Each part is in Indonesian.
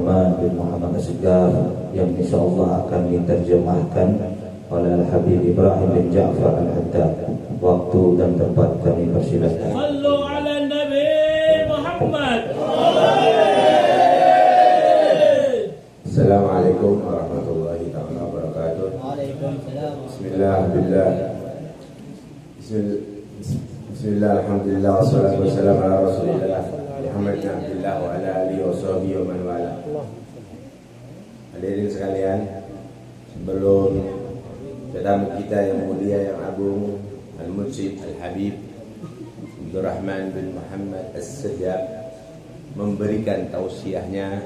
Abdurrahman bin Muhammad Asghaf yang insyaallah akan diterjemahkan oleh Al-Habib Ibrahim bin Ja'far Al-Haddad. Waktu dan tempat kami persilakan. Sallu ala Nabi Muhammad. Assalamualaikum warahmatullahi wabarakatuh. Waalaikumsalam. Bismillah, billah. Bismillah, alhamdulillah, wassalatu wassalamu ala rasulillah Muhammad bin Abdullah wa ala alihi wa sahbihi wa man wala. Hadirin sekalian, sebelum tetamu kita yang mulia, yang agung, Al-Mursyid Al-Habib Abdurrahman bin Muhammad As-Sajjad memberikan tausiahnya,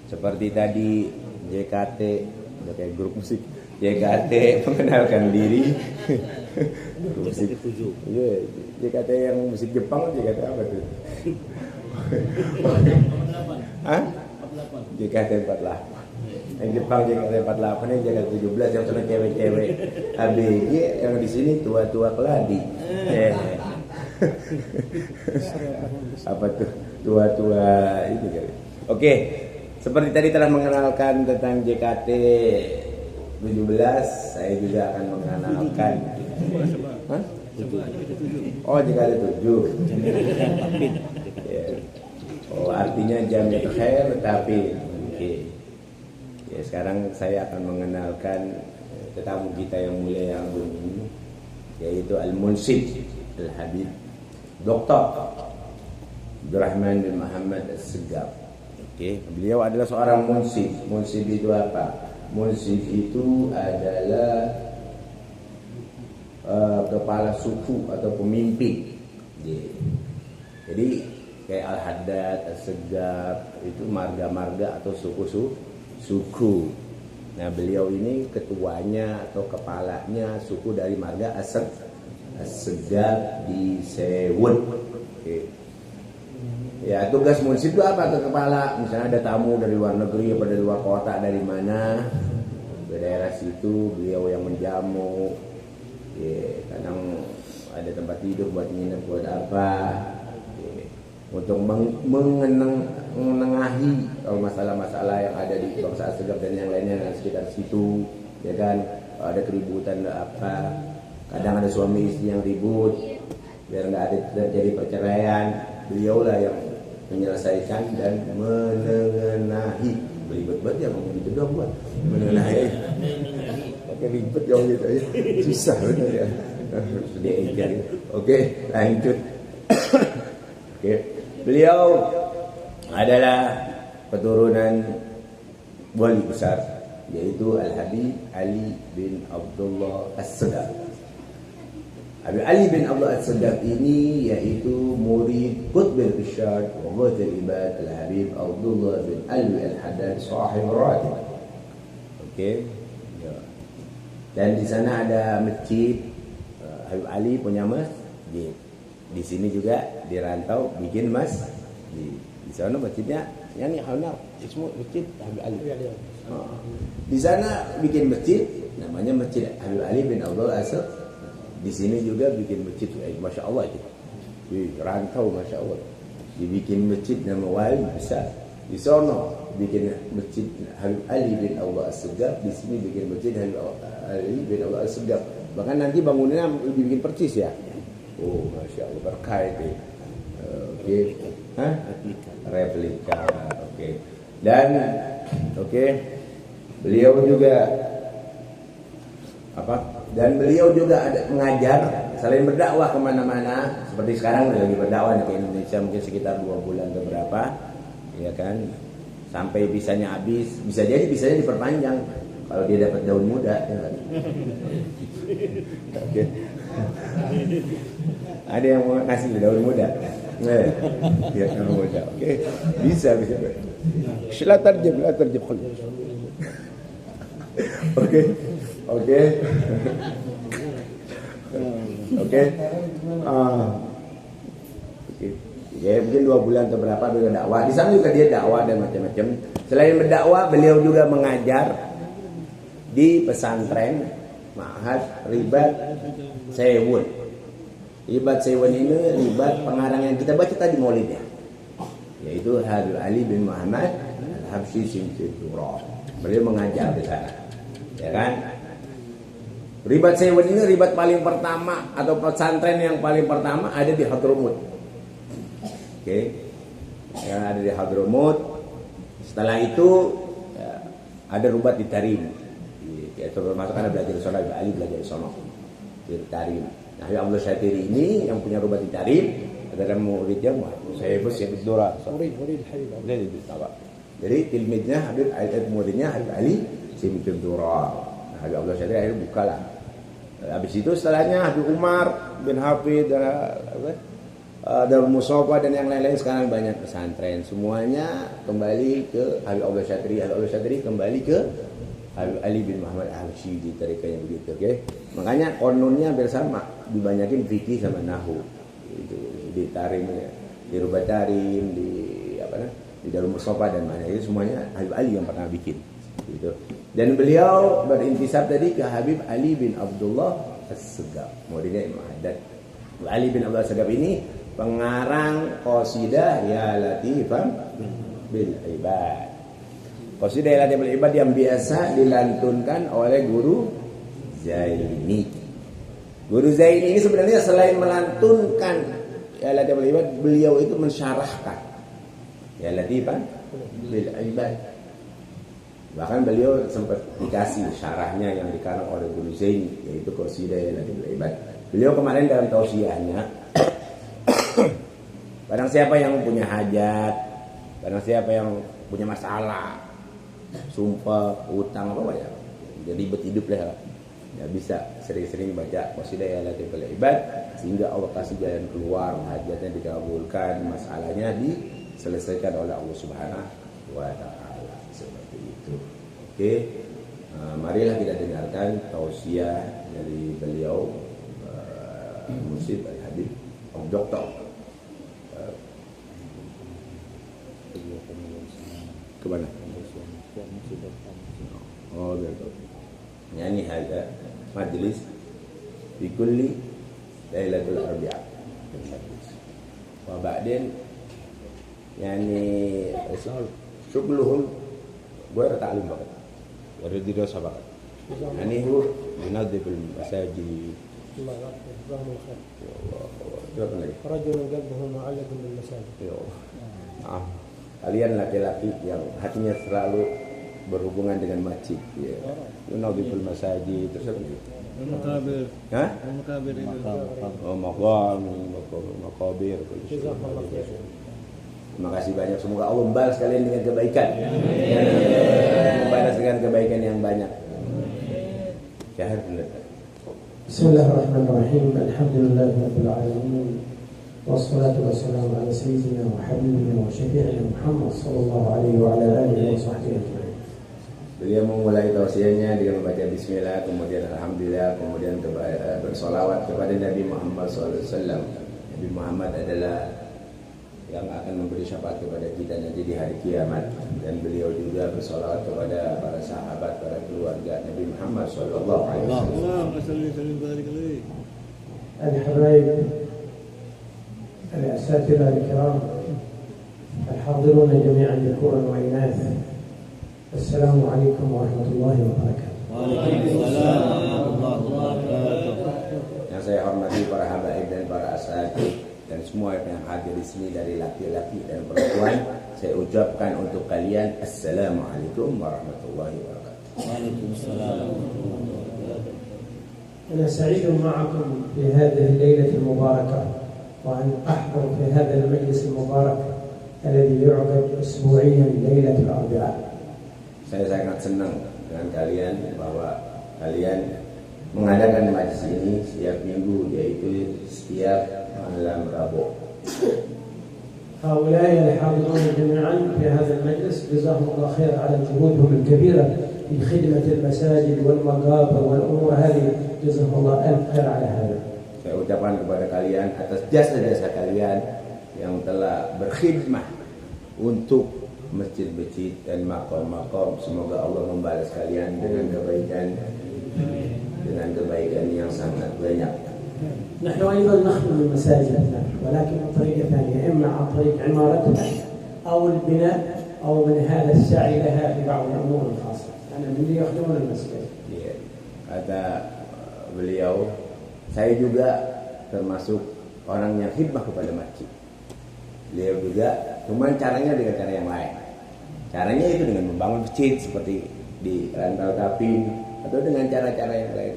seperti tadi JKT, udah kayak grup musik, JKT mengenalkan diri. Grup musik, iya, JKT yang musik Jepang, JKT apa tuh? Hah? JKT 48. Yang Jepang JKT 48, yang JKT 17 yang senang cewek-cewek. ABG yang di sini tua-tua keladi. Apa tuh? Tua-tua ini kali. Oke. Seperti tadi telah mengenalkan tentang JKT 17, saya juga akan mengenalkan. Hah? Oh, JKT 7. Oh, artinya Jamiatul Khair tapi oke. Ya, sekarang saya akan mengenalkan tetamu kita yang mulia, yang agung ini, yaitu Al-Mursyid Al-Habib Dr. Abdurrahman bin Muhammad As-Sajjad. Oke, beliau adalah seorang munsyid. Munsyid itu apa? Munsyid itu adalah kepala suku atau pemimpin. Jadi kayak Al-Haddad, As-Sajjad itu marga-marga atau suku. Nah, beliau ini ketuanya atau kepalanya suku dari marga As-Sajjad di Sewot. Oke. Ya, tugas munsyid itu apa ke kepala? Misalnya ada tamu dari luar negeri, atau dari luar kota, dari mana, ke daerah situ, beliau yang menjamu. Ya, kadang ada tempat tidur buat nginep, buat apa. Ya, untuk menengahi masalah-masalah yang ada di bangsa As-Sajjad dan yang lainnya di sekitar situ, ya kan. Ada keributan apa, kadang ada suami istri yang ribut, biar nggak ada terjadi perceraian, beliaulah yang menyelesaikan dan menengahi. Belibet banget ya ngomong gitu doang buat menengahi. Pakai ribet dong gitu ya. Susah benar ya. Sudah ejar. Oke, lanjut. Oke. Beliau adalah keturunan wali besar, yaitu Al-Habib Ali bin Abdullah As-Sajjad. Habib Ali bin Abdullah As-Sajjad ini yaitu murid Qutbil Irsyad wa Ghathil Ibad Al-Habib Abdullah bin Alwi Al-Haddad sahib Ratib. Oke. Ya. Dan di sana ada masjid. Habib Ali punya masjid. Di sini juga dirantau bikin masjid. Di sana masjidnya yani halna ismu masjid Habib Ali. Di sana bikin masjid namanya Masjid Habib Ali bin Abdullah As-Sajjad. Di sini juga bikin masjid, masya Allah gitu. Di rantau masya Allah. Dibikin masjid nama wali besar. Di sono bikin masjid Habib Ali bin Abdullah As-Sajjad. Di sini bikin masjid Habib Ali bin Abdullah As-Sajjad. Bahkan nanti bangunannya dibikin persis ya. Oh masya Allah berkah itu. Oke, hah? Replika. Oke. Dan oke, beliau juga apa? Dan beliau juga ada mengajar selain berdakwah kemana-mana. Seperti sekarang lagi berdakwah ke Indonesia mungkin sekitar 2 bulan ke berapa, ya kan? Sampai bisanya habis, bisa jadi bisanya diperpanjang kalau dia dapat daun muda, ya kan? Oke. Ada yang mau ngasih daun muda? Ya daun muda. Oke. Bisa. La tarjib. Oke. Oke. Ya mungkin 2 bulan atau berapa beliau dakwah. Di sana juga dia dakwah dan macam-macam. Selain berdakwah, beliau juga mengajar di pesantren Ma'had Ribat Sewun. Ribat Sewun ini ribat pengarang yang kita baca tadi maulidnya. yaitu Habib Ali bin Muhammad Al-Habsyi Simsittura. Beliau mengajar di sana, ya kan? Ribat Sewed ini ribat paling pertama atau pesantren yang paling pertama ada di Hadramut. Oke, yang ada di Hadramut. Setelah itu ya, ada rubat di Tarim. Ya, termasuk karena belajar di sana, Ali belajar di sana di Tarim. Nah, Abdul Syatiri ini yang punya rubat di Tarim adalah muridnya saya Habib Dora. Jadi tilmidnya Habib Ali, muridnya Habib Ali Simsittura. Nah, Habib Abdul Syatiri akhirnya bukalah. Habis itu setelahnya Habib Umar bin Hafid Darul Musafa dan yang lain-lain, sekarang banyak pesantren. Semuanya kembali ke Habib Abdul Syatiri. Habib Abdul Syatiri kembali ke Habib Ali bin Muhammad Al-Habsyi di tarikahnya begitu. Okay? Makanya kononnya bersama, dibanyakin fikih sama nahwu. Itu di Tarim, di Rubat Tarim, di Darul Musafa dan mana itu semuanya Habib Ali yang pernah bikin. Gitu. Dan beliau berintisab tadi ke Habib Ali bin Abdullah As-Segaf, muridnya Imam Haddad. Ali bin Abdullah As-Segaf ini pengarang qasidah Ya Latifan bil Ibad. Qasidah Ya Latifan bil Ibad yang biasa dilantunkan oleh Guru Zaini. Guru Zaini ini sebenarnya selain melantunkan Ya Latifan bil Ibad, beliau itu mensyarahkan Ya Latifan bil Ibad. Bahkan beliau sempat dikasih syarahnya yang dikarang oleh Guru Zaini, yaitu qasidah Ya Latifan bil Ibad. Beliau kemarin dalam tausiahnya, barang siapa yang punya hajat, barang siapa yang punya masalah, sumpah, utang apa ya, jadi hidup lah, ya bisa sering-sering baca qasidah Ya Latifan bil Ibad sehingga Allah kasih jalan keluar, hajatnya dikabulkan, masalahnya diselesaikan oleh Allah Subhanahu wa Ta'ala. Seperti itu. Oke, marilah kita dengarkan tausiah dari beliau, Musid Al-Habib Doktor. Kemana? Oh, betul. Yani hada majlis di kulli Lailatul Arbi'a. Wa ba'din yani syugluhum غير تعليم فقط غير دراسة فقط يعني هو ينظف المساجد رجل قلبه معلق بالمساجد. Kalian laki-laki yang hatinya selalu berhubungan dengan masjid, ya. Yunadhiful masajid terus apa lagi? Makabir. Hah? Makabir itu. Oh, makabir. Terima kasih banyak, semoga Allah membalas kalian dengan kebaikan. Membalas dengan kebaikan yang banyak. Syahir benar. Bismillahirrahmanirrahim. Alhamdulillahirabbil alamin. Wassalatu wassalamu ala sayyidina wa habibina wa syafi'ina Muhammad sallallahu alaihi wa ala alihi wa sahbihi ajma'in. Beliau memulai tausiahnya dengan membaca bismillah, kemudian alhamdulillah, kemudian bersolawat kepada Nabi Muhammad SAW. Nabi Muhammad adalah yang akan memberi syafaat kepada kita nanti di hari kiamat, dan beliau juga bersolawat kepada para sahabat, para keluarga Nabi Muhammad sallallahu alaihi wasallam. الحبايب الأساتذة الكرام الحاضرون جميعا ذكورا وإناث، السلام عليكم ورحمة الله وبركاته. وعليكم السلام ورحمة الله وبركاته. Yang saya hormati para habaib dan para asatidz dan semua yang hadir di sini dari laki-laki dan perempuan, saya ucapkan untuk kalian Assalamualaikum warahmatullahi wabarakatuh. Waalaikumsalam. أنا سعيد معكم في هذه الليلة المباركة، وأن أحضر في هذا المجلس المبارك الذي يعقد أسبوعيا ليلة الأربعاء. Saya sangat senang dengan kalian bahwa kalian mengadakan majlis ini setiap minggu, yaitu setiap malam Rabu. هؤلاء الحاضرون جميعا في هذا المجلس جزاهم الله خير على جهودهم الكبيرة في خدمة المساجد والمقابر والأمور هذه، جزاهم الله ألف خير على هذا. Saya ucapkan kepada kalian atas jasa-jasa kalian yang telah berkhidmah untuk masjid-masjid dan makam-makam. Semoga Allah membalas kalian dengan kebaikan yang sangat banyak. نحن أيضا نخدم المساجد ولكن بطريقة ثانية، إما عن طريق عمارتها أو البناء أو من هذا السعي لها في بعض الأمور الخاصة. أنا من اللي يخدمون المسجد. Iya. Kata beliau, saya juga termasuk orang yang khidmah kepada masjid. Beliau juga, cuman caranya dengan cara yang lain. Caranya itu dengan membangun masjid seperti di Rantau Tapin atau dengan cara-cara yang lain.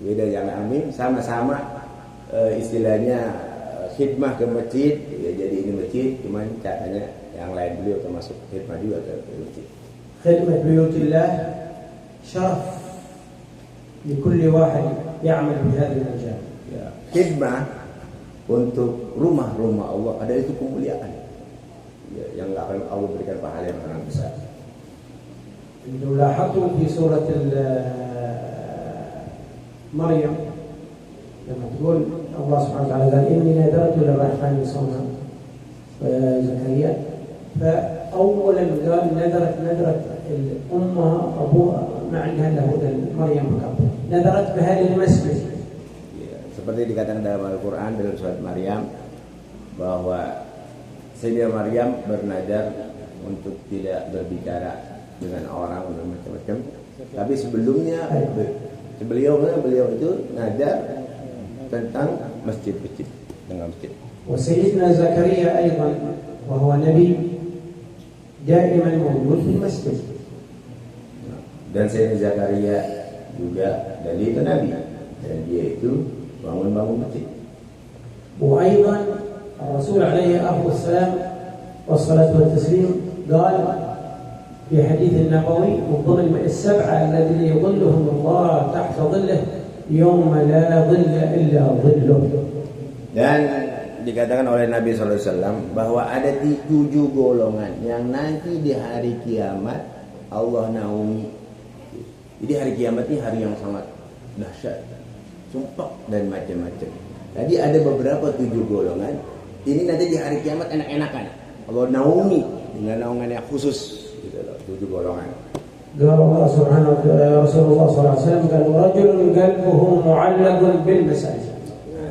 Beda yang amin, sama-sama istilahnya khidmah ke masjid, ya jadi ini masjid, cuman caranya yang lain. Beliau termasuk khidmah juga ke masjid. خدمة بيوت الله شرف لكل واحد يعمل في هذا المجال. Ya, khidmah untuk rumah-rumah Allah ada itu kemuliaan. Ya, yang akan Allah berikan pahala yang sangat besar. لو لاحظتم في سورة مريم لما تقول الله سبحانه وتعالى قال إني نذرت للرحمن صوما زكريا، فأولا قال نذرت الأمة أبوها ما عندها إلا هدى مريم فقط، نذرت بهذا المسجد. Ya, seperti dikatakan dalam Al-Quran dalam surat Maryam bahwa Sayyidah Maryam bernadar untuk tidak berbicara dengan orang dan macam-macam. Tapi sebelumnya beliau itu nadar tentang masjid-masjid, dengan masjid. وسيدنا زكريا أيضا وهو نبي دائما موجود في المسجد. Dan Sayyidina Zakaria juga dari itu Nabi, dan dia itu bangun-bangun masjid. وأيضا الرسول عليه أفضل السلام والصلاة والتسليم قال في حديث النبوي من ضمن السبعة الذين يظلهم الله تحت ظله يوم لا ظل إلا ظله. Dan dikatakan oleh Nabi SAW bahwa ada 7 golongan yang nanti di hari kiamat Allah naungi. Jadi hari kiamat ini hari yang sangat dahsyat, sumpah dan macam-macam. Tadi ada beberapa 7 golongan. Ini nanti di hari kiamat enak-enakan Allah naungi dengan naungan yang khusus. 7 golongan. قال الله سبحانه وتعالى رسول الله صلى الله عليه وسلم قال رجل قلبه معلق بالمساجد.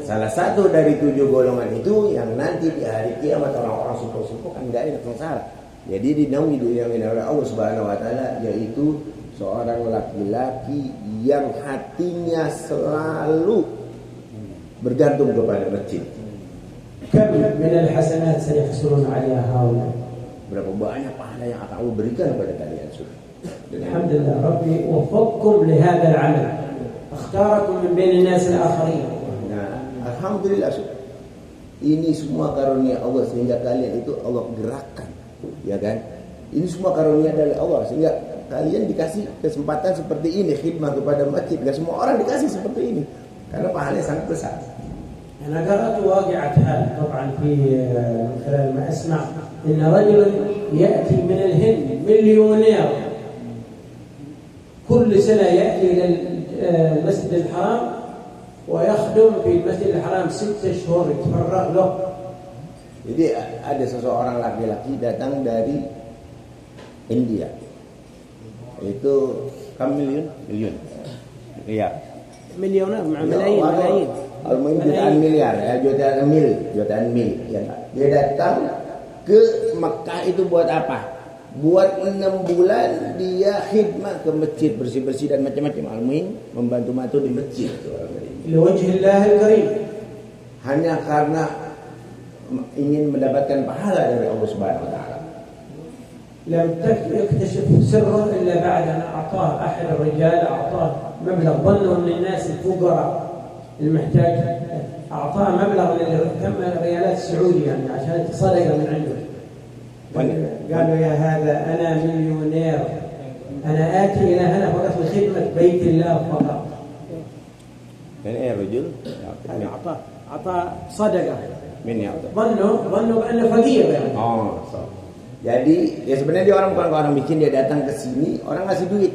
Salah satu dari 7 golongan itu yang nanti di hari kiamat orang-orang sumpah-sumpah kan gak enak sengsara. Jadi dinaungi oleh Allah Subhanahu wa taala, yaitu seorang laki-laki yang hatinya selalu bergantung kepada masjid. كم من الحسنات سيحصلون عليها هؤلاء. Berapa banyak pahala yang akan Allah berikan kepada kalian sudah. الحمد لله ربي وفقكم لهذا العمل، اختاركم من بين الناس الآخرين. Nah, alhamdulillah sudah. Ini semua karunia Allah sehingga kalian itu Allah gerakkan, ya kan? Ini semua karunia dari Allah sehingga kalian dikasih kesempatan seperti ini, khidmah kepada masjid. Gak semua orang dikasih seperti ini karena pahalanya sangat besar. أنا قرأت واقعة هذا طبعا في من خلال ما أسمع إن رجل يأتي من الهند مليونير كل سنة يأتي إلى المسجد الحرام ويخدم في المسجد الحرام 6 شهور يتفرغ له. Jadi ada seseorang laki-laki datang dari India. Itu miliun? Iya. مليونير مع ملايين. Jutaan miliar ya, jutaan mil ya. Dia datang ke Mekah itu buat apa? Buat 6 bulan dia khidmah ke masjid, bersih-bersih dan macam-macam. Almuhim membantu mantu di masjid. لوجه الله الكريم. Hanya karena ingin mendapatkan pahala dari Allah Subhanahu wa taala. لم يكتشف سره إلا بعد أن أعطاه أحد الرجال أعطاه مبلغ ظنوا من الناس الفقراء المحتاج أعطاه مبلغ كم ريالات سعودية يعني عشان تصدق من عنده. قالوا يا هذا أنا مليونير أنا آتي إلى هنا فقط لخدمة بيت الله فقط. يعني رجل يعني أعطاه صدقة. من يعطي؟ ظنوا بأنه فقير يعني. Jadi ya sebenarnya dia bukan orang miskin, dia datang ke sini orang ngasih duit.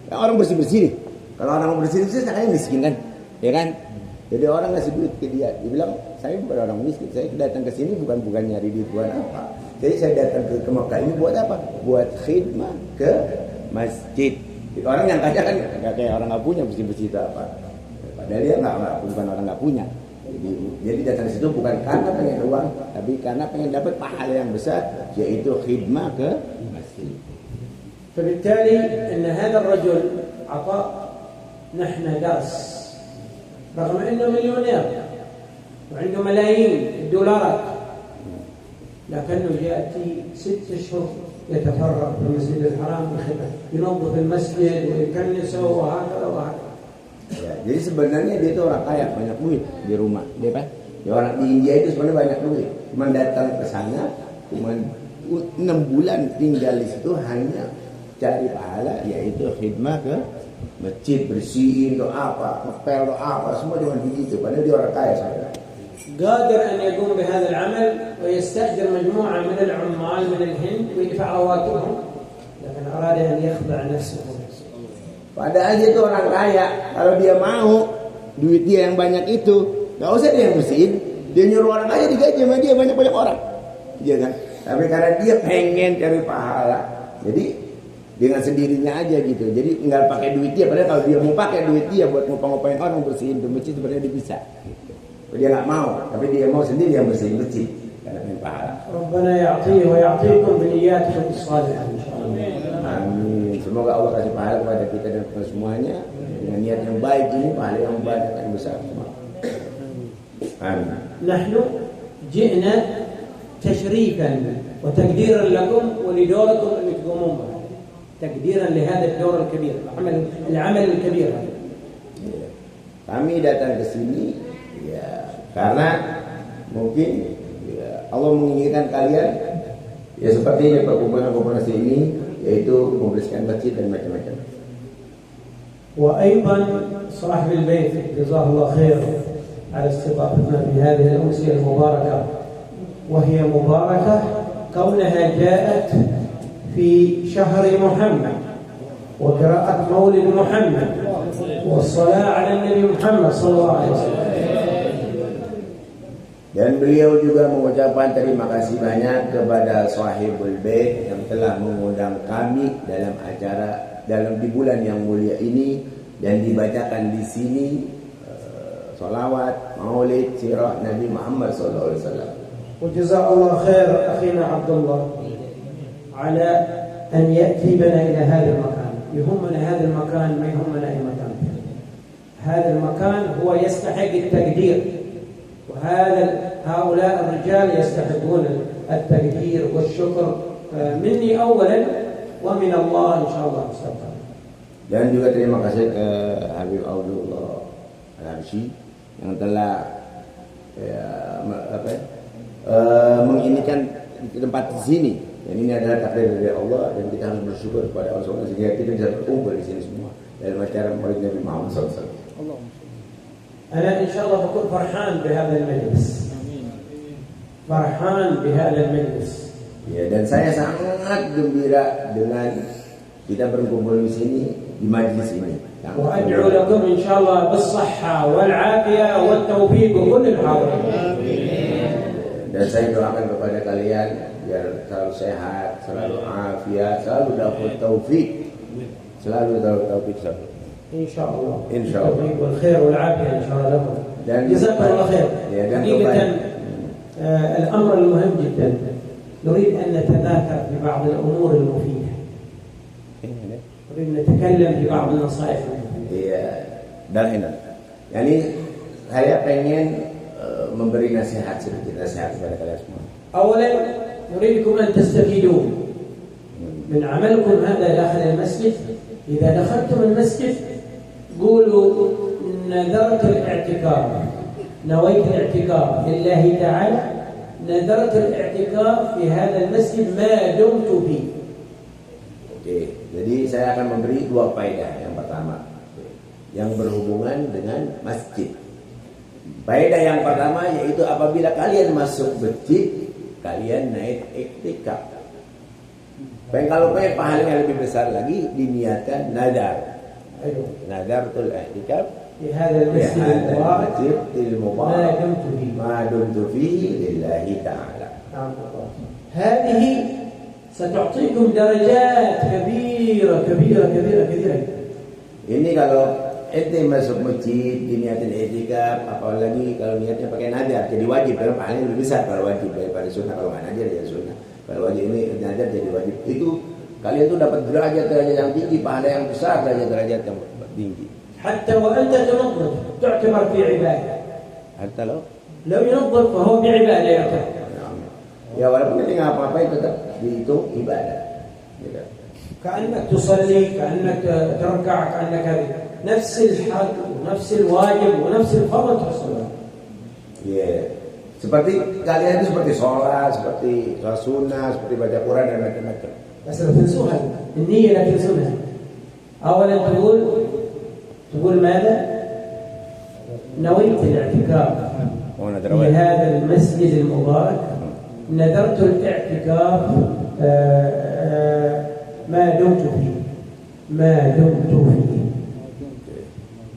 Ya, orang bersih-bersih nih. Kalau orang bersih-bersih saya miskin kan, ya kan? Jadi orang ngasih duit ke dia. Dia bilang saya bukan orang miskin, saya datang ke sini bukan nyari duit buat apa. Jadi saya datang ke Mekah ini buat apa? Buat khidmah ke masjid. Jadi, orang yang kaya kan nggak kayak orang nggak punya bersih-bersih itu apa. Padahal dia bukan orang nggak punya. Jadi datang ke situ bukan karena pengen uang, tapi karena pengen dapat pahala yang besar, yaitu khidmah ke masjid. فبالتالي أن هذا الرجل أعطى نحن درس رغم أنه مليونير وعنده ملايين الدولارات، لكنه يأتي 6 أشهر يتفرغ في المسجد الحرام بخدمة، ينظف المسجد ويكنسه وهكذا وهكذا. Ya, jadi sebenarnya dia itu orang kaya, banyak duit di rumah, dia kan? Ya, orang di India itu sebenarnya banyak duit, cuma datang ke sana, cuma 6 bulan tinggal di situ hanya cari pahala, yaitu khidmah ke masjid, bersihin atau apa, ngepel atau apa, semua cuma begitu. Padahal dia orang kaya saudara. قادر أن يقوم بهذا العمل ويستأجر مجموعة من العمال من الهند ويدفع رواتبهم، لكن أراد أن يخضع نفسه. Padahal dia itu orang kaya. Kalau dia mau duit dia yang banyak itu, nggak usah dia yang bersihin, dia nyuruh orang aja digaji sama dia banyak orang, iya kan? Tapi karena dia pengen cari pahala, jadi dengan sendirinya aja gitu. Jadi nggak pakai duit dia. Padahal kalau dia mau pakai duit dia buat ngopang-ngopain orang bersihin di masjid, sebenarnya dia bisa. Gitu. Dia nggak mau, tapi dia mau sendiri yang bersihin masjid karena pengen pahala. ربنا يعطيه ويعطيكم بنياتكم الصالحة إن شاء الله. Amin. Semoga Allah kasih pahala kepada kita dan kepada semuanya dengan niat yang baik ini, pahala yang banyak dan besar semua. Amin. نحن جئنا تشريفا وتقديرا لكم ولدوركم أن تقومون به، تقديرا لهذا الدور الكبير، العمل الكبير هذا. Kami datang ke sini ya karena mungkin ya, Allah menginginkan kalian ya seperti perkumpulan-perkumpulan ini, yaitu membersihkan masjid dan macam-macam. وأيضا صاحب البيت جزاه الله خير على استضافتنا في هذه الأمسية المباركة، وهي مباركة كونها جاءت في شهر محمد وقراءة مولد محمد والصلاة على النبي محمد صلى الله عليه وسلم. Dan beliau juga mengucapkan terima kasih banyak kepada Sahibul Bait yang telah mengundang kami dalam acara di bulan yang mulia ini, dan dibacakan di sini salawat, maulid, sirah Nabi Muhammad sallallahu alaihi wasallam. وجزاه الله خير أخينا عبد الله على أن يأتي بنا إلى هذا المكان. يهمنا هذا المكان، ما يهمنا أي مكان. هذا المكان هو يستحق التقدير، هؤلاء الرجال يستحقون التقدير والشكر مني أولا ومن الله إن شاء الله مستقبلا. Dan juga terima kasih ke Habib Abdullah Al-Habsyi yang telah menginikan di tempat di sini. Dan ini adalah takdir dari Allah, dan kita harus bersyukur kepada Allah SWT sehingga kita bisa berkumpul di sini semua dalam acara Maulid Nabi Muhammad SAW. أنا إن شاء الله بكون فرحان بهذا المجلس. فرحان بهذا المجلس. Ya, dan saya sangat gembira dengan kita berkumpul di sini di majlis ini. وأدعو لكم إن شاء الله بالصحة والعافية والتوفيق وكل الحاضرين. Dan saya doakan kepada kalian biar selalu sehat, selalu afiat, selalu dapat taufik, selalu dapat taufik selalu. إن شاء الله. إن شاء الله. التوفيق والخير والعافية إن شاء الله لكم. جزاكم الله خير. حقيقة الأمر المهم جدا، نريد أن نتذاكر في بعض الأمور المفيدة. نريد نتكلم في بعض النصائح المفيدة. Iya, dan ini. Yani saya pengen memberi nasihat sedikit, nasihat kepada kalian semua. أولا نريدكم أن تستفيدوا من عملكم هذا داخل المسجد. إذا دخلتم المسجد قولوا نذرت الاعتكاف، نويت الاعتكاف لله تعالى، نذرت الاعتكاف في هذا المسجد ما دمت فيه. Oke, jadi saya akan memberi 2 faedah. Yang pertama, yang berhubungan dengan masjid. Faedah yang pertama yaitu apabila kalian masuk masjid, kalian naik iktikaf. Kalau pengen pahalanya lebih besar lagi, diniatkan nadar. Nadartul i'tikaf في هذا المسجد المبارك ما دمت فيه لله تعالى. هذه ستعطيكم درجات كبيرة. Ini kalau ente masuk masjid diniatin etikaf, apalagi kalau niatnya pakai nadar jadi wajib, karena pahalanya lebih besar kalau wajib daripada sunnah. Kalau nggak nadar ya sunnah, kalau wajib ini nadar jadi wajib. Itu kalian tuh dapat derajat-derajat yang tinggi, pahala yang besar, derajat-derajat yang tinggi. حتى وأنت تنظف تعتبر في عبادة. Hatta لو ينظف فهو بعبادة يعتبر. ya walaupun ini nggak apa-apa itu tetap dihitung ibadah. Gitu. كأنك تصلي، كأنك تركع، كأنك هذه نفس الحق ونفس الواجب ونفس الفرض تحصلها. Ya, seperti kalian itu seperti sholat, seperti sholat sunnah, seperti baca Quran dan macam-macam. بس لا تنسوها النية، لا تنسونها. أولا تقول ماذا؟ نويت الاعتكاف في هذا المسجد المبارك، نذرت الاعتكاف ما دمت فيه.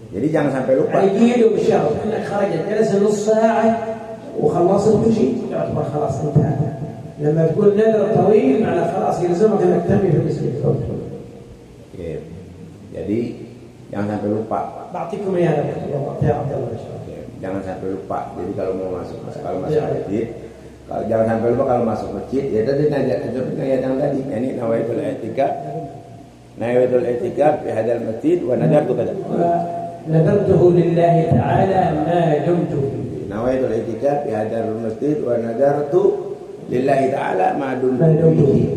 Jadi jangan sampai lupa. يجي له بالشهر انك خرجت جلس نص ساعة وخلصت كل شيء يعتبر خلاص انتهى. لما تقول نذر طويل معنى خلاص يلزمك انك تنوي في المسجد. Jadi jangan sampai lupa. بعطيكم اياها يا عبد الله ان شاء الله. Jangan sampai lupa. Jadi kalau mau masuk masjid, jangan sampai lupa kalau masuk masjid. Ya tadi ayat yang tadi, ini nawaitul i'tikaf fi hadzal masjid wa nadartu kada. نذرته لله تعالى ما دمت فيه. Nawaitul i'tikaf fi hadzal masjid wa nadartu lillahi ta'ala ma dumtu fihi.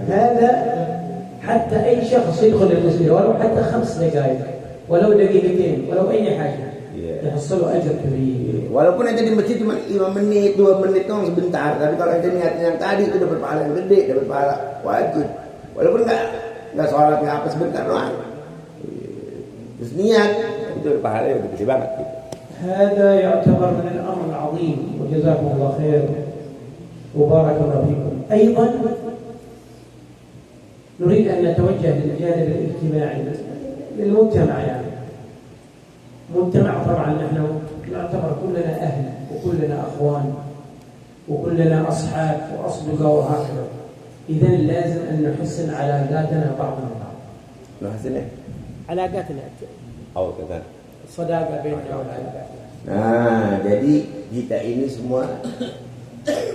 هذا حتى أي شخص يدخل المسجد ولو حتى 5 دقائق ولو دقيقتين ولو أي حاجة يحصل أجر كبير. Walaupun ente di masjid cuma 5 menit, 2 menit dong sebentar, tapi kalau ente niatnya yang tadi itu dapat pahala yang gede, dapat pahala wajib. Walaupun enggak sholat enggak apa sebentar doang. Terus niat itu pahala yang gede banget gitu. هذا يعتبر من الأمر العظيم وجزاكم الله خير وبارك الله فيكم. أيضا نريد أن نتوجه للجانب الاجتماعي للمجتمع. يعني مجتمع طبعا نحن نعتبر كلنا أهل وكلنا أخوان وكلنا أصحاب وأصدقاء وهكذا. إذا لازم أن نحسن علاقاتنا بعضنا بعض. نحسن إيه؟ علاقاتنا. Oh, kata. الصداقة بيننا والعلاقات. Nah, jadi kita ini semua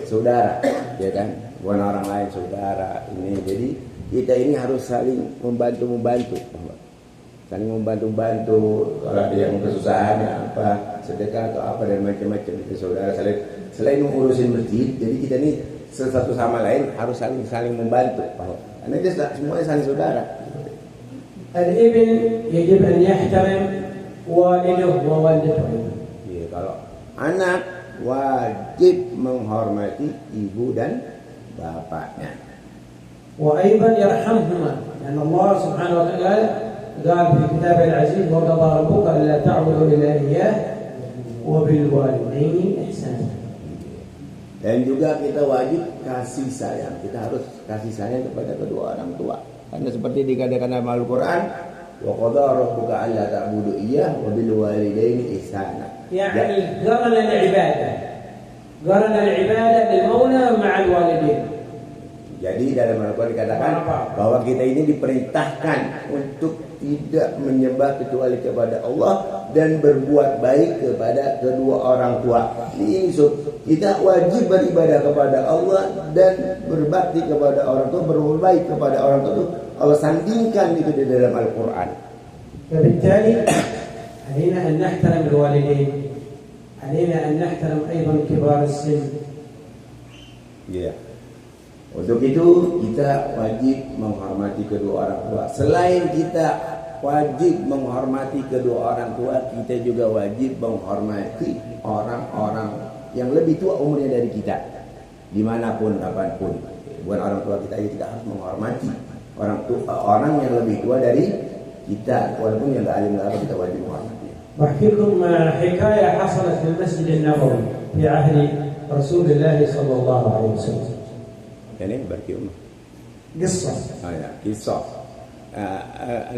saudara, ya kan? Bukan orang lain saudara ini. Jadi kita ini harus saling membantu, saling membantu. Kalau ada yang kesusahan, apa sedekah atau apa dan macam-macam itu saudara. Selain mengurusin masjid, jadi kita ini satu sama lain harus saling membantu. Karena kita semuanya saling saudara. الابن يجب أن يحترم والده ووالدته. Ya, kalau anak wajib menghormati ibu dan bapaknya. وأيضا يرحمهما لأن الله سبحانه وتعالى قال في كتابه العزيز وقضى ربك ألا تعبدوا إلا إياه وبالوالدين إحسانا. Dan juga kita wajib kasih sayang. Kita harus kasih sayang kepada kedua orang tua. Karena seperti dikatakan dalam Al-Quran, wa qadha rabbuka alla ta'budu iyyah wa bil walidaini ihsana. يعني قرن العبادة للمولى مع الوالدين. Jadi dalam Al-Quran dikatakan bahwa kita ini diperintahkan untuk tidak menyembah kecuali kepada Allah dan berbuat baik kepada kedua orang tua. Ini kita wajib beribadah kepada Allah dan berbakti kepada orang tua, berbuat baik kepada orang tua. Allah sandingkan itu di dalam Al-Quran. فبالتالي علينا أن نحترم الوالدين، علينا أن نحترم أيضا كبار السن. Ya. Untuk itu kita wajib menghormati kedua orang tua. Selain kita wajib menghormati kedua orang tua, kita juga wajib menghormati orang-orang yang lebih tua umurnya dari kita, dimanapun, kapanpun. Bukan orang tua kita harus menghormati orang yang lebih tua dari kita, walaupun yang nggak alim nggak apa, kita wajib menghormati. بحكي لكم حكاية حصلت في المسجد النبوي في عهد رسول الله صلى الله عليه وسلم. Ini bagi umat. قصة. Ya, kisah.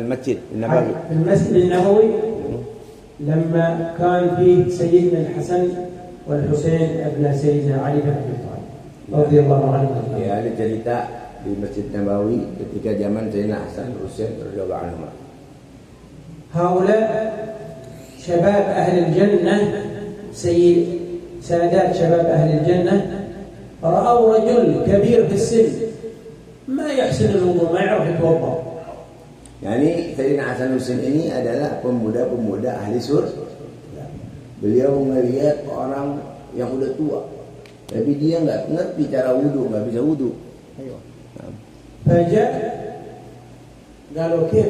المسجد النبوي. المسجد النبوي لما كان فيه سيدنا الحسن والحسين ابن سيدنا علي بن أبي طالب رضي الله عنه. Ya, ada cerita di Masjid Nabawi ketika zaman Sayyidina Hasan Husain radhiyallahu anhu. هؤلاء شباب أهل الجنة سادات شباب أهل الجنة رأوا رجل كبير في السن ما يحسن الوضوء ما يعرف يتوضأ. Yani Sayyidina Hasan Husain ini adalah pemuda-pemuda ahli surga. Beliau melihat orang yang udah tua, tapi dia nggak ngerti cara wudu, nggak bisa wudu. فجاء قالوا كيف